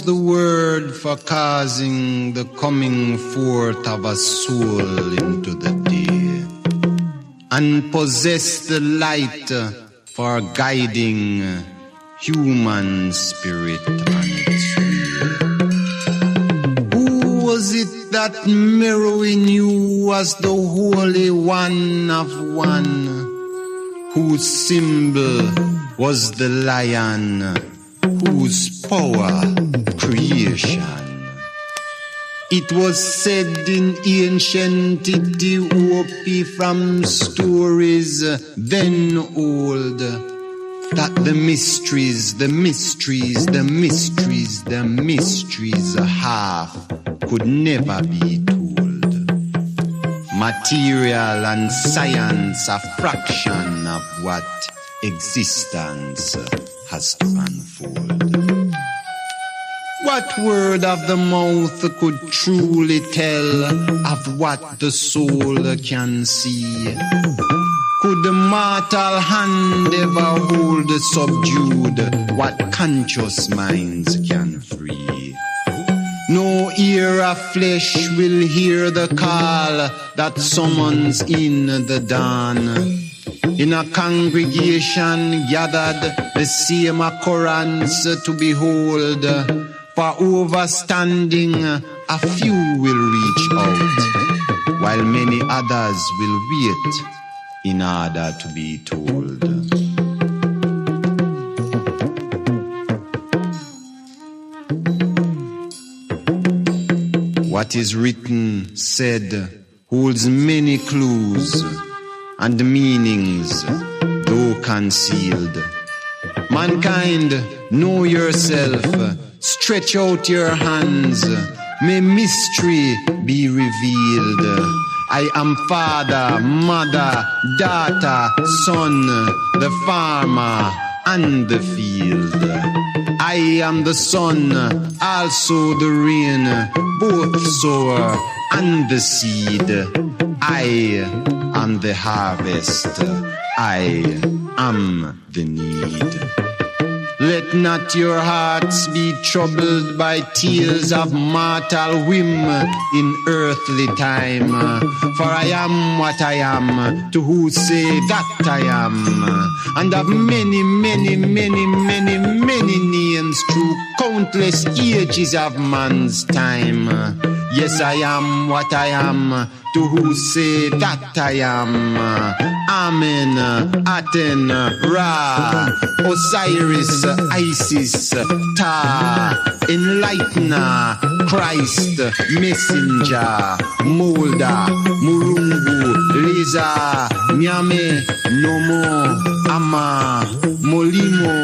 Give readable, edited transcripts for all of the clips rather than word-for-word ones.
was the word for causing the coming forth of a soul into the day, and possessed the light for guiding human spirit on its way. Who was it that mirroring you was the Holy One of One, whose symbol was the lion, whose power creation? It was said in ancient Ethiopia from stories then old that the mysteries half could never be told. Material and science a fraction of what existence has to unfold. What word of the mouth could truly tell of what the soul can see? Could the mortal hand ever hold subdued what conscious minds can free? No ear of flesh will hear the call that summons in the dawn. In a congregation gathered, the same occurrence to behold. For overstanding, a few will reach out, while many others will wait in order to be told. What is written, said, holds many clues and meanings, though concealed. Mankind, know yourself, stretch out your hands, may mystery be revealed. I am father, mother, daughter, son, the farmer, and the field. I am the sun, also the rain, both sower and the seed. I am the harvest, I am the need. Let not your hearts be troubled by tears of mortal whim in earthly time. For I am what I am, to who say that I am, and of many, many, many, many, many names through countless ages of man's time. Yes, I am what I am, to who say that I am. Amen, Aten, Ra, Osiris, Isis, Ta, Enlightener, Christ, Messenger, Molda, Murungu, Leza, Nyame, Nomo, Ama, Molimo,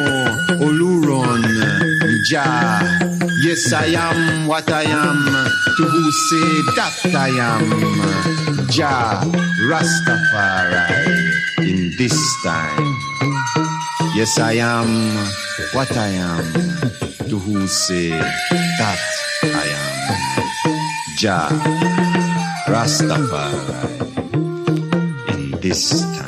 Oluron, Ja. Yes, I am what I am, to who say that I am. Jah Rastafari in this time. Yes, I am what I am, to who say that I am. Jah Rastafari in this time.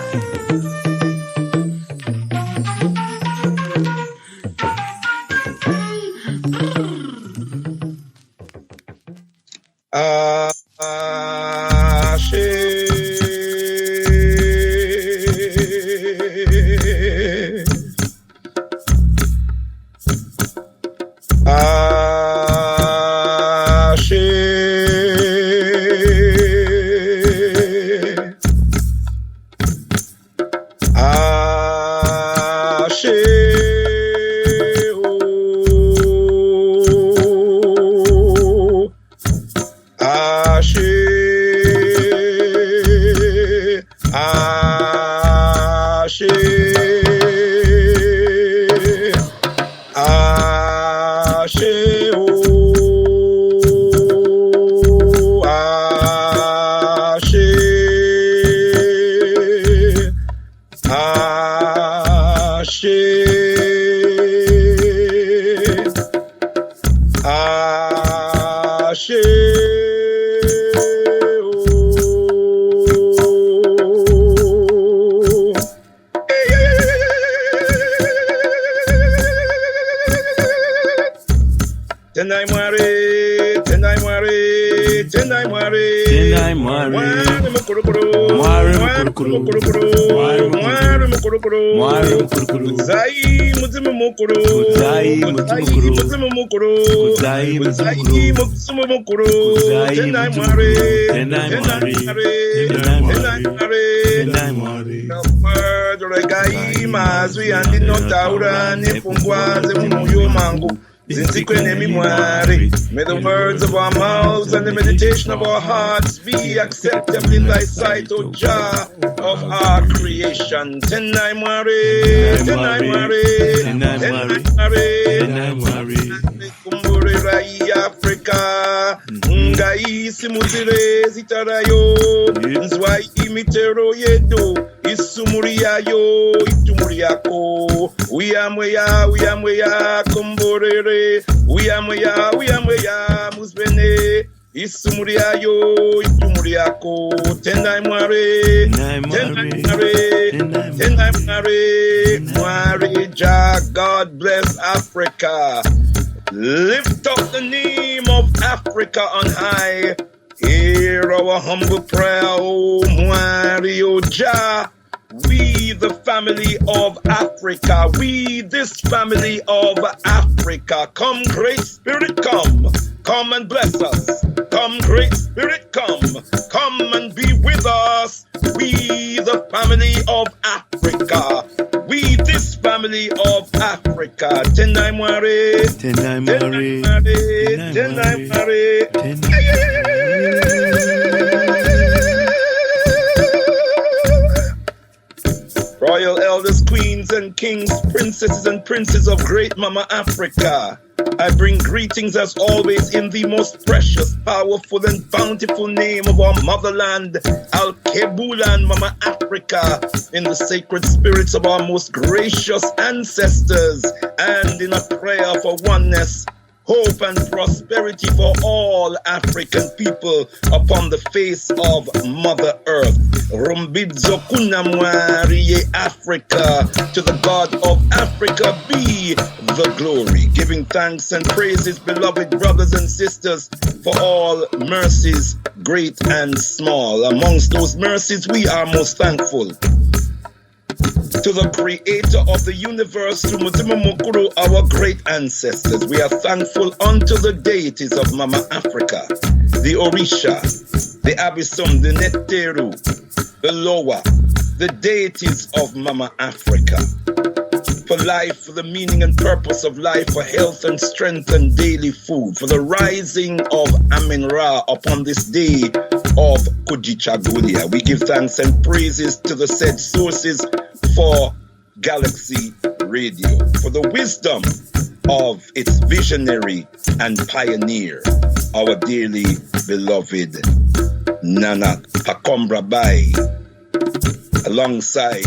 Hey, May the words of our mouths and the meditation of our hearts be acceptable in thy sight, O Jah of our creation. Tenai Mwari, Kumbure Rai Africa, Ngai Simuzire Zitarayo, Nzwai Imitero Yedo, Isumuriayo, Itumuriako, Uyamweya, Kumbure, Uyamweya, Musbene, Isumuriayo, Itumuriako, Tenai Mwari, Mwari, Jah, God bless Africa. Lift up the name of Africa on high. Hear our humble prayer, O Mwari, O Jah. We, the family of Africa, we, this family of Africa, come, Great Spirit, come and bless us. Come, Great Spirit, come and be with us. We, the family of Africa, we, this family of Africa. Tenai Mwari, Tenai Mwari. Royal elders, queens and kings, princesses and princes of great Mama Africa, I bring greetings as always in the most precious, powerful and bountiful name of our motherland, Al-Kebulan Mama Africa, in the sacred spirits of our most gracious ancestors, and in a prayer for oneness, hope and prosperity for all African people upon the face of Mother Earth. Rumbidzo Kunamwariye Africa, to the God of Africa be the glory. Giving thanks and praises, beloved brothers and sisters, for all mercies, great and small. Amongst those mercies, we are most thankful to the creator of the universe, to Mutima Mukuru, our great ancestors. We are thankful unto the deities of Mama Africa, the Orisha, the Abyssum, the Neteru, the Loa, the deities of Mama Africa, for life, for the meaning and purpose of life, for health and strength and daily food, for the rising of Amin-Ra upon this day of Kujichagulia. We give thanks and praises to the said sources for Galaxy Radio, for the wisdom of its visionary and pioneer, our dearly beloved Nanak Pakombra Bai, alongside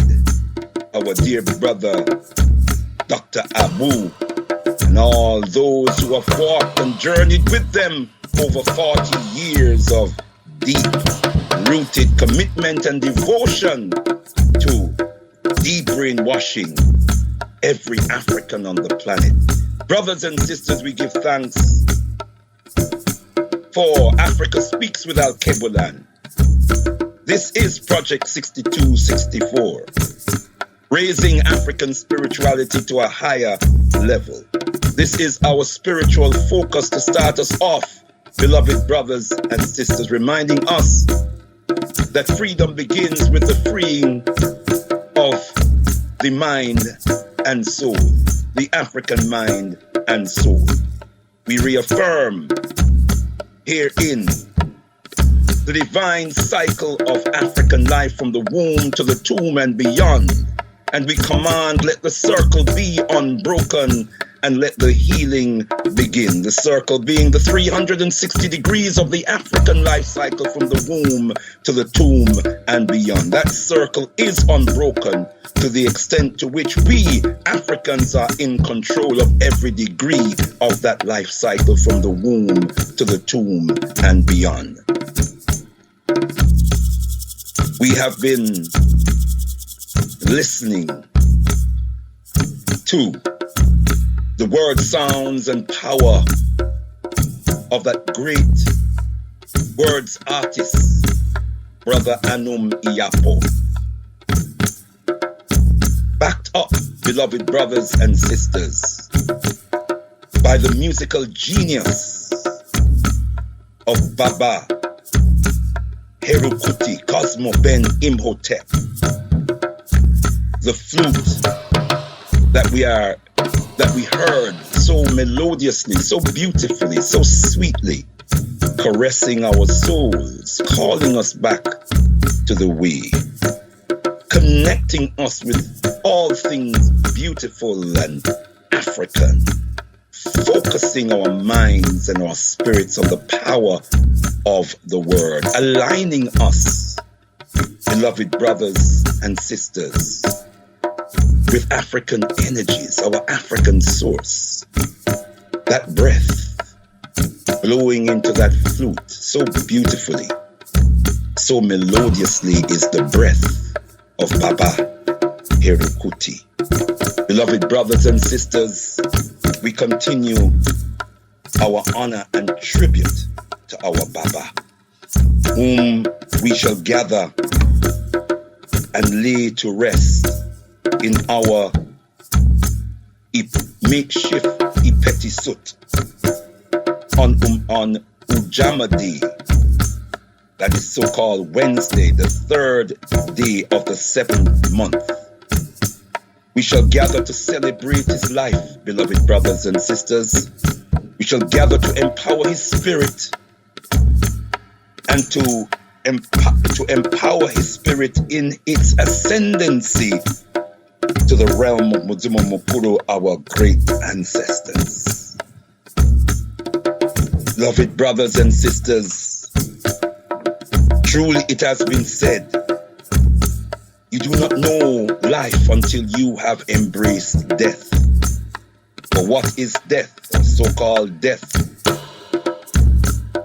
our dear brother Dr. Abu, and all those who have walked and journeyed with them over 40 years of deep-rooted commitment and devotion to de-brainwashing every African on the planet. Brothers and sisters, we give thanks for Africa Speaks with Al-Kebulan. This is Project 6264, raising African spirituality to a higher level. This is our spiritual focus to start us off, beloved brothers and sisters, reminding us that freedom begins with the freeing of the mind and soul, the African mind and soul. We reaffirm herein the divine cycle of African life from the womb to the tomb and beyond. And we command, let the circle be unbroken and let the healing begin. The circle being the 360 degrees of the African life cycle from the womb to the tomb and beyond. That circle is unbroken to the extent to which we Africans are in control of every degree of that life cycle from the womb to the tomb and beyond. We have been listening to the word sounds and power of that great words artist, Brother Anum Iyapo. up, beloved brothers and sisters, by the musical genius of Baba Herukuti Cosmo Ben Imhotep. The flute that we heard so melodiously, so beautifully, so sweetly, caressing our souls, calling us back to the way, connecting us with all things beautiful and African, focusing our minds and our spirits on the power of the word, aligning us, beloved brothers and sisters, with African energies, our African source, that breath blowing into that flute so beautifully, so melodiously is the breath of Baba Herukuti. Beloved brothers and sisters, we continue our honor and tribute to our Baba, whom we shall gather and lay to rest in our makeshift Ipetisut on Ujamadi, that is so-called Wednesday, the 3rd day of the 7th month. We shall gather to celebrate his life, beloved brothers and sisters. We shall gather to empower his spirit and to empower his spirit in its ascendancy to the realm of Muzimu Mukuru, our great ancestors. Beloved brothers and sisters, truly it has been said, you do not know life until you have embraced death. For what is death, or so-called death,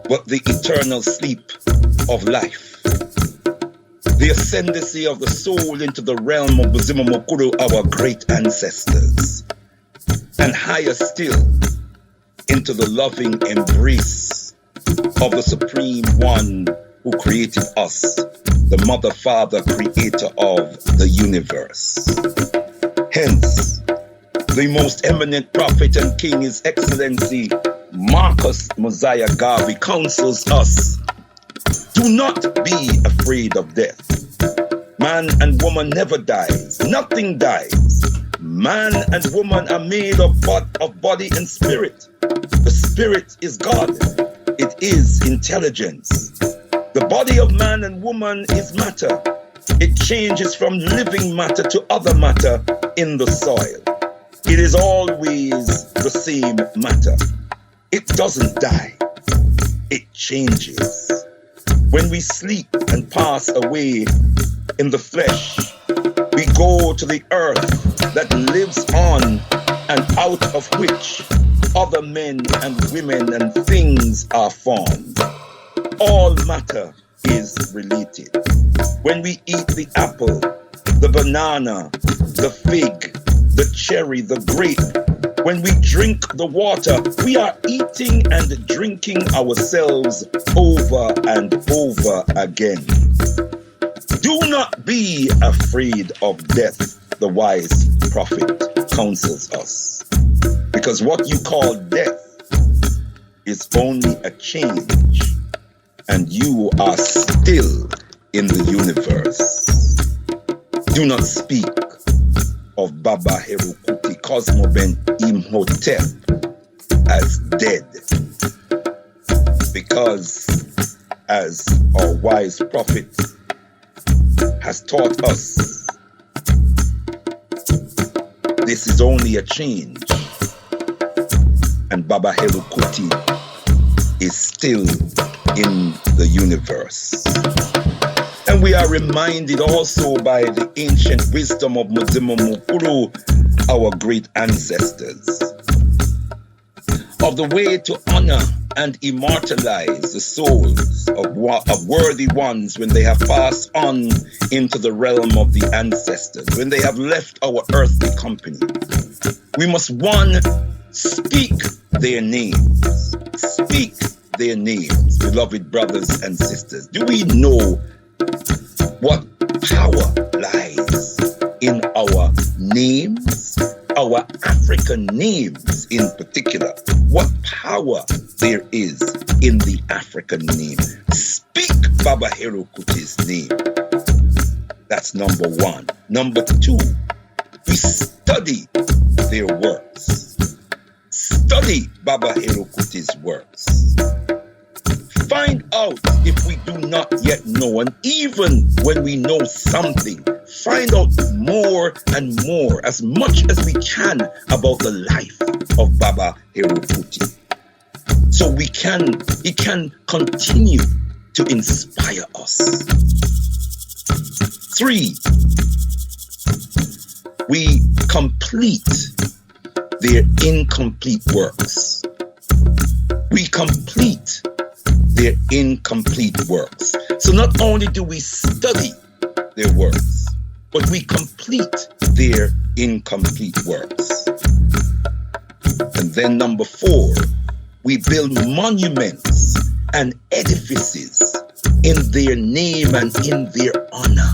but the eternal sleep of life? The ascendancy of the soul into the realm of Muzimu Mukuru, our great ancestors, and higher still, into the loving embrace of the Supreme One who created us, the Mother, Father, Creator of the universe. Hence, the most eminent prophet and king, His Excellency Marcus Mosiah Garvey, counsels us, do not be afraid of death. Man and woman never dies. Nothing dies. Man and woman are made of body and spirit. The spirit is God. It is intelligence. The body of man and woman is matter. It changes from living matter to other matter in the soil. It is always the same matter. It doesn't die. It changes. When we sleep and pass away in the flesh, we go to the earth that lives on and out of which other men and women and things are formed. All matter is related. When we eat the apple, the banana, the fig, the cherry, the grape, when we drink the water, we are eating and drinking ourselves over and over again. Do not be afraid of death, the wise prophet counsels us. Because what you call death is only a change, and you are still in the universe. Do not speak of Baba Herukuti Cosmo Ben Imhotep as dead, because as our wise prophet has taught us, this is only a change, and Baba Herukuti is still in the universe. And we are reminded also by the ancient wisdom of Muzimu Mukuru, our great ancestors, of the way to honor and immortalize the souls of worthy ones when they have passed on into the realm of the ancestors, when they have left our earthly company. We must, one, speak their names. Speak their names, beloved brothers and sisters. Do we know what power lies in our names, our African names in particular, what power there is in the African name. Speak Baba Hero Kuti's name. That's number one. Number two, we study their works. Study Baba Hero Kuti's works. Find out if we do not yet know, and even when we know something, find out more and more, as much as we can, about the life of Baba Hero Kuti. So he can continue to inspire us. 3, we complete their incomplete works. We complete their incomplete works. So not only do we study their works, but we complete their incomplete works. And then number 4, we build monuments and edifices in their name and in their honor.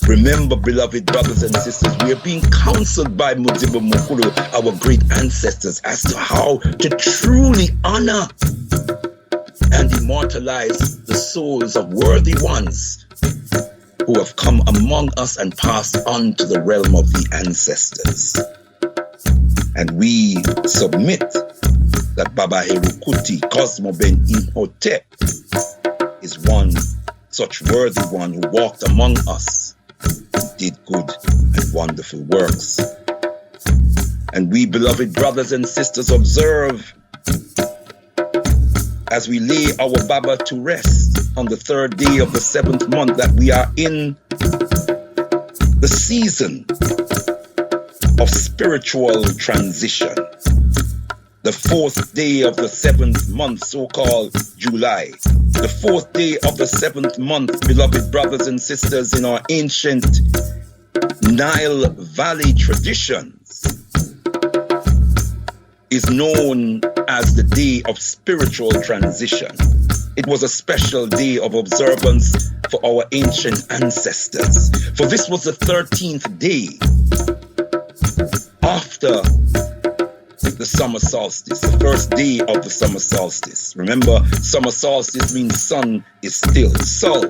Remember, beloved brothers and sisters, we are being counseled by Mudiba Mukulu, our great ancestors, as to how to truly honor and immortalize the souls of worthy ones who have come among us and passed on to the realm of the ancestors. And we submit that Baba Hero Kuti, Cosmo Ben Imhotep, is one such worthy one who walked among us, did good and wonderful works. And we, beloved brothers and sisters, observe as we lay our Baba to rest on the 3rd day of the 7th month that we are in the season of spiritual transition. The 4th day of the 7th month, so-called July. The 4th day of the 7th month, beloved brothers and sisters, in our ancient Nile Valley traditions, is known as the day of spiritual transition. It was a special day of observance for our ancient ancestors. For this was the 13th day after the summer solstice, the first day of the summer solstice. Remember, summer solstice means sun is still. Sol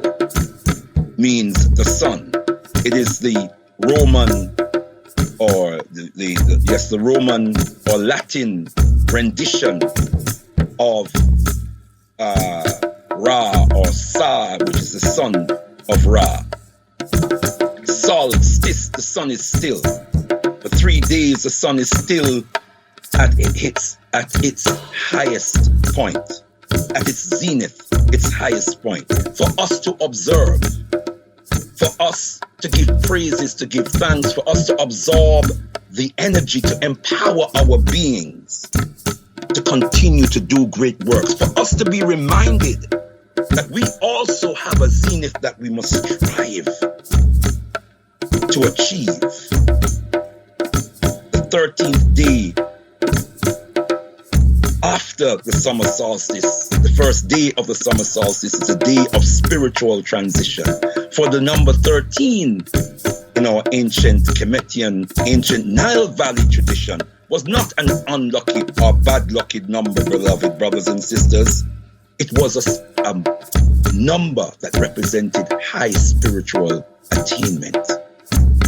means the sun. It is the Roman or the Roman or Latin rendition of Ra or Sa, which is the son of Ra. Solstice, the sun is still. For 3 days, the sun is still at its highest point, at its zenith, its highest point, for us to observe, for us to give praises, to give thanks, for us to absorb the energy, to empower our beings, to continue to do great works, for us to be reminded that we also have a zenith that we must strive to achieve. The 13th day after the summer solstice, the first day of the summer solstice, is a day of spiritual transition. For the number 13 in our ancient Kemetian, ancient Nile Valley tradition was not an unlucky or bad-lucky number, beloved brothers and sisters. It was a number that represented high spiritual attainment.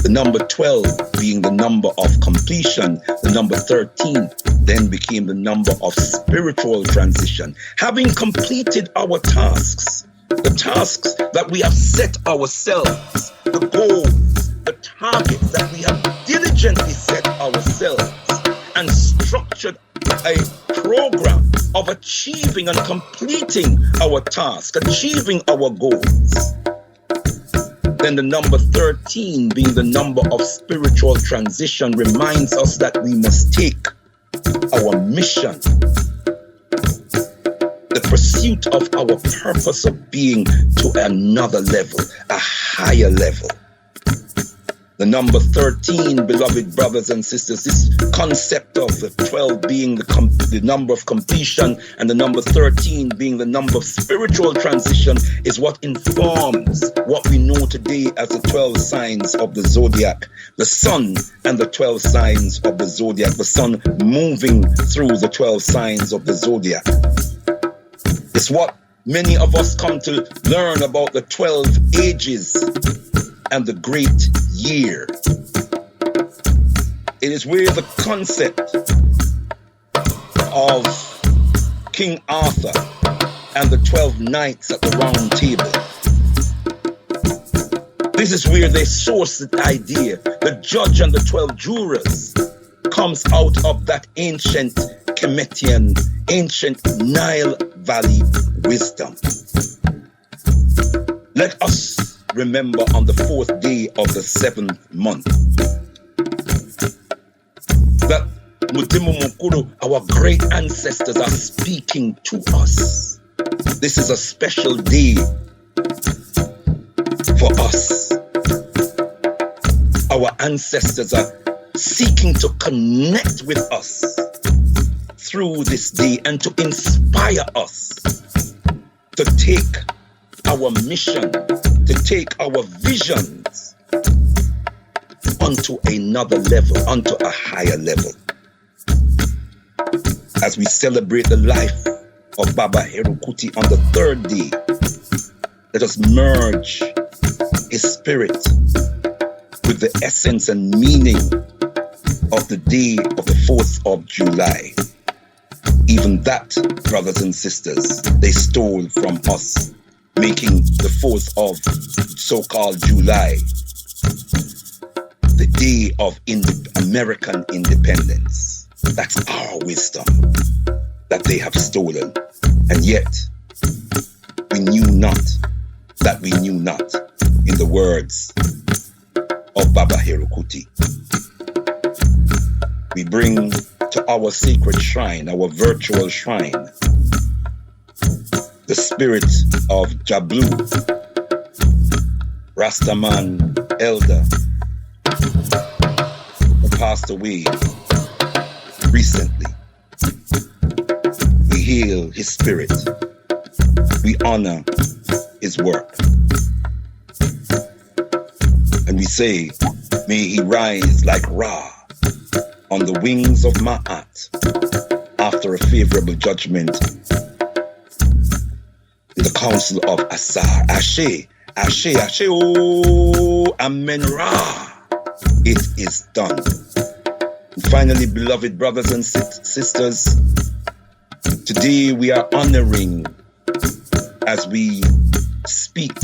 The number 12 being the number of completion, the number 13 then became the number of spiritual transition. Having completed our tasks, the tasks that we have set ourselves, the goals, the targets that we have diligently set ourselves, and structured a program of achieving and completing our task, achieving our goals. Then the number 13, being the number of spiritual transition, reminds us that we must take our mission, the pursuit of our purpose of being, to another level, a higher level. The number 13, beloved brothers and sisters, this concept of the 12 being the number of completion and the number 13 being the number of spiritual transition is what informs what we know today as the 12 signs of the zodiac. The sun and the 12 signs of the zodiac. The sun moving through the 12 signs of the zodiac. It's what many of us come to learn about the 12 ages and the great year. It is where the concept of King Arthur and the 12 knights at the round table. This is where they source the idea. The judge and the 12 jurors comes out of that ancient Kemetian, ancient Nile Valley wisdom. Let us remember on the 4th day of the 7th month that Mudimu Mukuru, our great ancestors, are speaking to us. This is a special day for us. Our ancestors are seeking to connect with us through this day and to inspire us to take our mission, to take our visions onto another level, onto a higher level. As we celebrate the life of Baba Herukuti on the 3rd day, let us merge his spirit with the essence and meaning of the day of the 4th of July. Even that, brothers and sisters, they stole from us, making the 4th of so-called July the day of American independence. That's our wisdom that they have stolen. And yet, we knew not that we knew not, in the words of Baba Herukuti. We bring to our sacred shrine, our virtual shrine, the spirit of Jablu, Rastaman elder, who passed away recently. We hail his spirit. We honor his work. And we say, may he rise like Ra on the wings of Ma'at after a favorable judgment in the council of Asar. Ashe, Ashe, Ashe, oh, Amen Ra. It is done. And finally, beloved brothers and sisters, today we are honoring, as we speak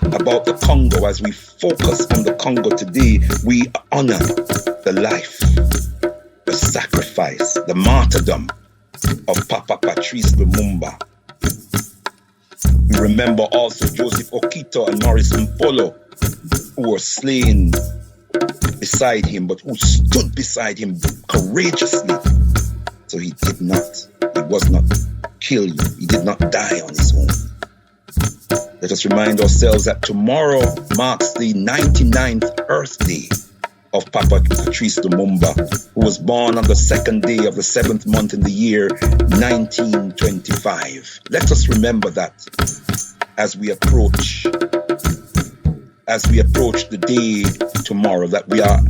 about the Congo, as we focus on the Congo today, we honor the life, the sacrifice, the martyrdom of Papa Patrice Lumumba. We remember also Joseph Okito and Maurice Mpolo, who were slain beside him, but who stood beside him courageously. So he was not killed, he did not die on his own. Let us remind ourselves that tomorrow marks the 99th Earth Day of Papa Patrice Lumumba, who was born on the 2nd day of the 7th month in the year 1925. Let us remember that as we approach the day tomorrow, that we are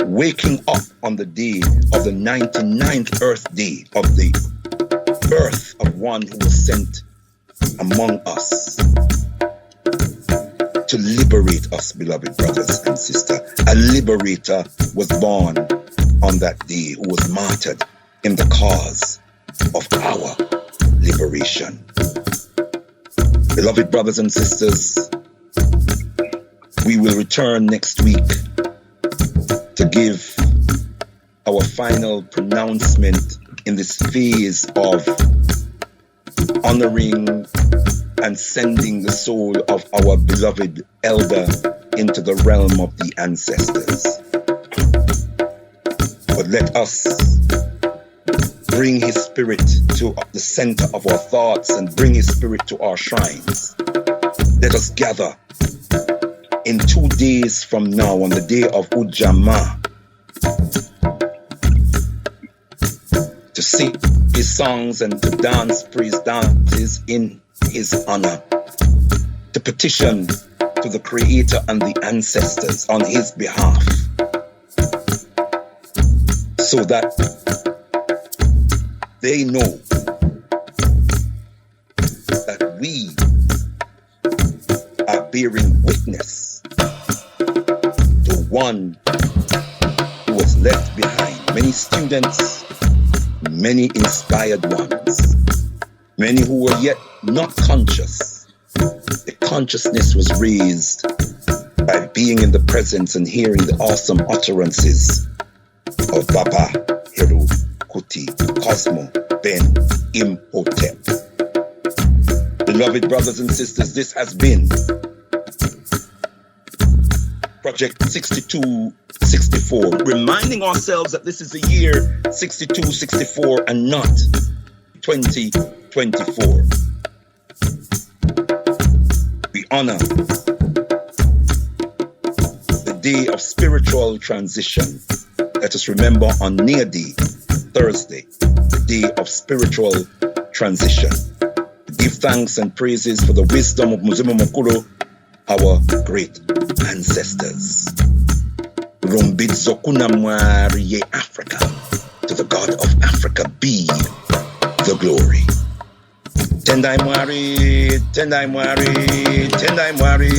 waking up on the day of the 99th Earth Day of the birth of one who was sent among us to liberate us, beloved brothers and sisters. A liberator was born on that day, who was martyred in the cause of our liberation. Beloved brothers and sisters, we will return next week to give our final pronouncement in this phase of honoring and sending the soul of our beloved elder into the realm of the ancestors. But let us bring his spirit to the center of our thoughts and bring his spirit to our shrines. Let us gather in 2 days from now, on the day of Ujamaa, to sing his songs and to dance praise dances in his honor, to petition to the Creator and the ancestors on his behalf, so that they know that we are bearing witness to one who was left behind. Many students, many inspired ones, many who were yet not conscious. The consciousness was raised by being in the presence and hearing the awesome utterances of Baba Heru Kuti Cosmo Ben Imhotep. Beloved brothers and sisters, this has been Project 6264, reminding ourselves that this is the year 6264 and not 2024. We honor the day of spiritual transition. Let us remember on Near-Day, Thursday, the day of spiritual transition. Give thanks and praises for the wisdom of Muzimu Mukuru, our great ancestors. Rumbid Zokuna Mwari Africa, to the God of Africa be the glory. Tendai Mwari, Tendai Mwari, Tendai Mwari.